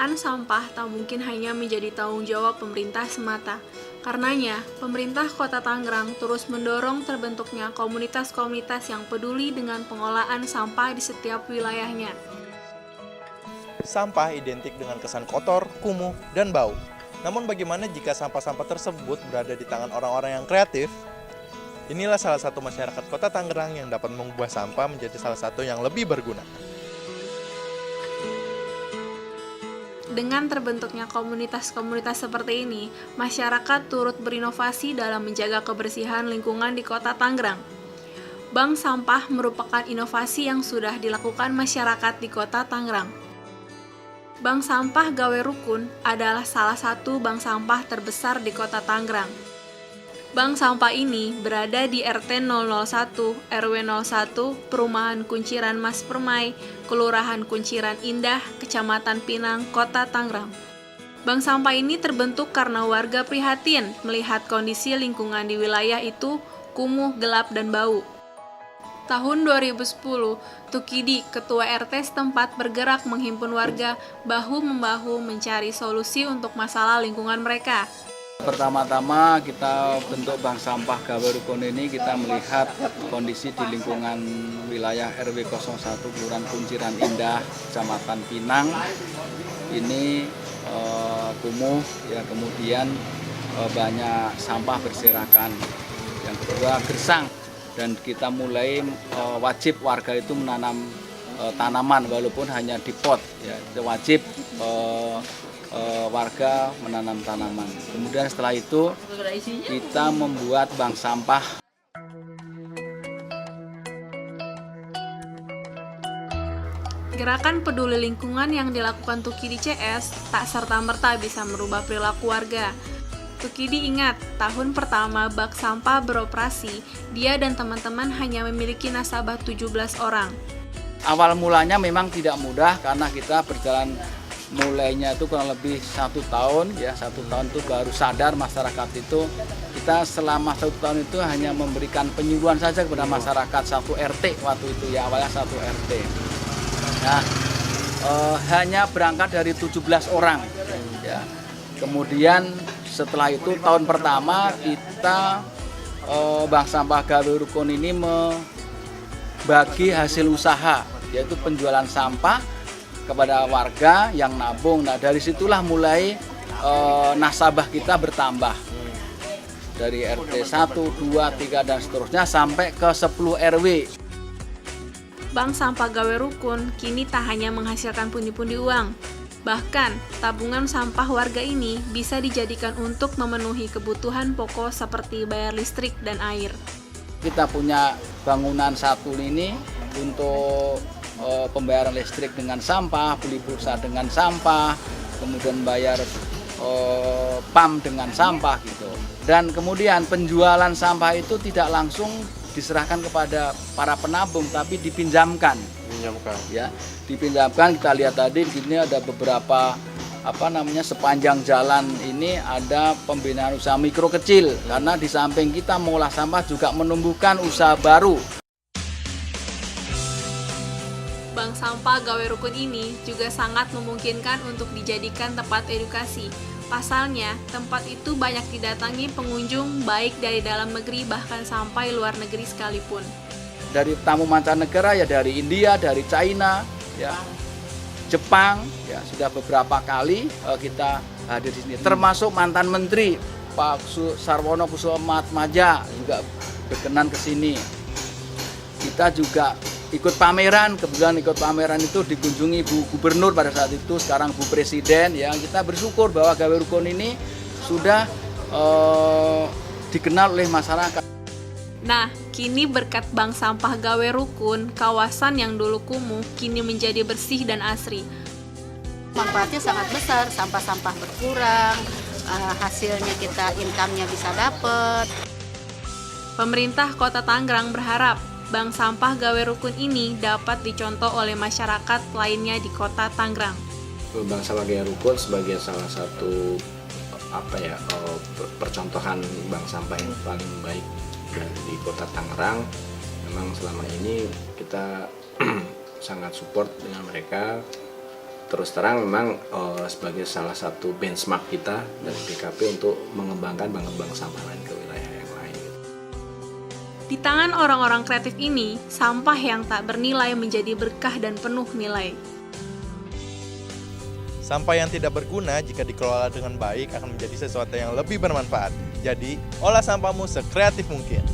Pengelolaan sampah tak mungkin hanya menjadi tanggung jawab pemerintah semata. Karenanya, pemerintah Kota Tangerang terus mendorong terbentuknya komunitas-komunitas yang peduli dengan pengelolaan sampah di setiap wilayahnya. Sampah identik dengan kesan kotor, kumuh, dan bau. Namun bagaimana jika sampah-sampah tersebut berada di tangan orang-orang yang kreatif? Inilah salah satu masyarakat Kota Tangerang yang dapat mengubah sampah menjadi salah satu yang lebih berguna. Dengan terbentuknya komunitas-komunitas seperti ini, masyarakat turut berinovasi dalam menjaga kebersihan lingkungan di Kota Tangerang. Bank sampah merupakan inovasi yang sudah dilakukan masyarakat di Kota Tangerang. Bank sampah Gawe Rukun adalah salah satu bank sampah terbesar di Kota Tangerang. Bank sampah ini berada di RT 001, RW 01, Perumahan Kunciran Mas Permai, Kelurahan Kunciran Indah, Kecamatan Pinang, Kota Tangerang. Bank sampah ini terbentuk karena warga prihatin melihat kondisi lingkungan di wilayah itu kumuh, gelap, dan bau. Tahun 2010, Tukidi, Ketua RT setempat bergerak menghimpun warga bahu-membahu mencari solusi untuk masalah lingkungan mereka. Pertama-tama kita bentuk bank sampah Gawe Rukun ini kita melihat kondisi di lingkungan wilayah RW 01 Kelurahan Kunciran Indah, Kecamatan Pinang. Ini kumuh, ya, kemudian banyak sampah berserakan. Yang kedua gersang, dan kita mulai wajib warga itu menanam tanaman walaupun hanya di pot, ya, wajib warga menanam tanaman. Kemudian setelah itu kita membuat bank sampah. Gerakan peduli lingkungan yang dilakukan Tukidi CS tak serta-merta bisa merubah perilaku warga. Tukidi ingat, tahun pertama bak sampah beroperasi, dia dan teman-teman hanya memiliki nasabah 17 orang. Awal mulanya memang tidak mudah karena kita berjalan mulainya itu kurang lebih 1 tahun, ya, 1 tahun itu baru sadar masyarakat itu. Kita selama 1 tahun itu hanya memberikan penyuluhan saja kepada masyarakat 1 RT waktu itu, ya, awalnya 1 RT. Nah, hanya berangkat dari 17 orang, ya. Kemudian setelah itu tahun pertama kita Bank Sampah Gawe Rukun ini membagi hasil usaha, yaitu penjualan sampah kepada warga yang nabung. Nah, dari situlah mulai nasabah kita bertambah. Dari RT 1, 2, 3, dan seterusnya sampai ke 10 RW. Bank Sampah Gawe Rukun kini tak hanya menghasilkan pundi-pundi uang. Bahkan, tabungan sampah warga ini bisa dijadikan untuk memenuhi kebutuhan pokok seperti bayar listrik dan air. Kita punya bangunan satu ini untuk pembayaran listrik dengan sampah, beli pulsa dengan sampah, kemudian bayar PAM dengan sampah gitu. Dan kemudian penjualan sampah itu tidak langsung diserahkan kepada para penabung, tapi dipinjamkan. Ya, dipinjamkan. Kita lihat tadi di sini ada beberapa sepanjang jalan ini ada pembinaan usaha mikro kecil, karena di samping kita mengolah sampah juga menumbuhkan usaha baru. Bank sampah Gawe Rukun ini juga sangat memungkinkan untuk dijadikan tempat edukasi. Pasalnya, tempat itu banyak didatangi pengunjung baik dari dalam negeri bahkan sampai luar negeri sekalipun. Dari tamu mancanegara, ya, dari India, dari China, ya, Jepang, ya, sudah beberapa kali kita hadir di sini. Termasuk mantan menteri Pak Sarwono Kusumaatmadja juga berkenan ke sini. Kita juga ikut pameran, kebetulan ikut pameran itu dikunjungi Bu Gubernur pada saat itu, sekarang Bu Presiden, ya. Kita bersyukur bahwa Gawe Rukun ini sudah dikenal oleh masyarakat. Nah, kini berkat Bank Sampah Gawe Rukun, kawasan yang dulu kumuh kini menjadi bersih dan asri. Manfaatnya sangat besar, sampah-sampah berkurang, hasilnya kita income-nya bisa dapat. Pemerintah Kota Tangerang berharap Bank Sampah Gawe Rukun ini dapat dicontoh oleh masyarakat lainnya di Kota Tangerang. Bank Sampah Gawe Rukun sebagai salah satu percontohan bank sampah yang paling baik di Kota Tangerang. Memang selama ini kita sangat support dengan mereka, terus terang memang sebagai salah satu benchmark kita dari BKP untuk mengembang sampah lain ke wilayah yang lain. Di tangan orang-orang kreatif ini, sampah yang tak bernilai menjadi berkah dan penuh nilai. Sampah yang tidak berguna jika dikelola dengan baik akan menjadi sesuatu yang lebih bermanfaat. Jadi, olah sampahmu sekreatif mungkin.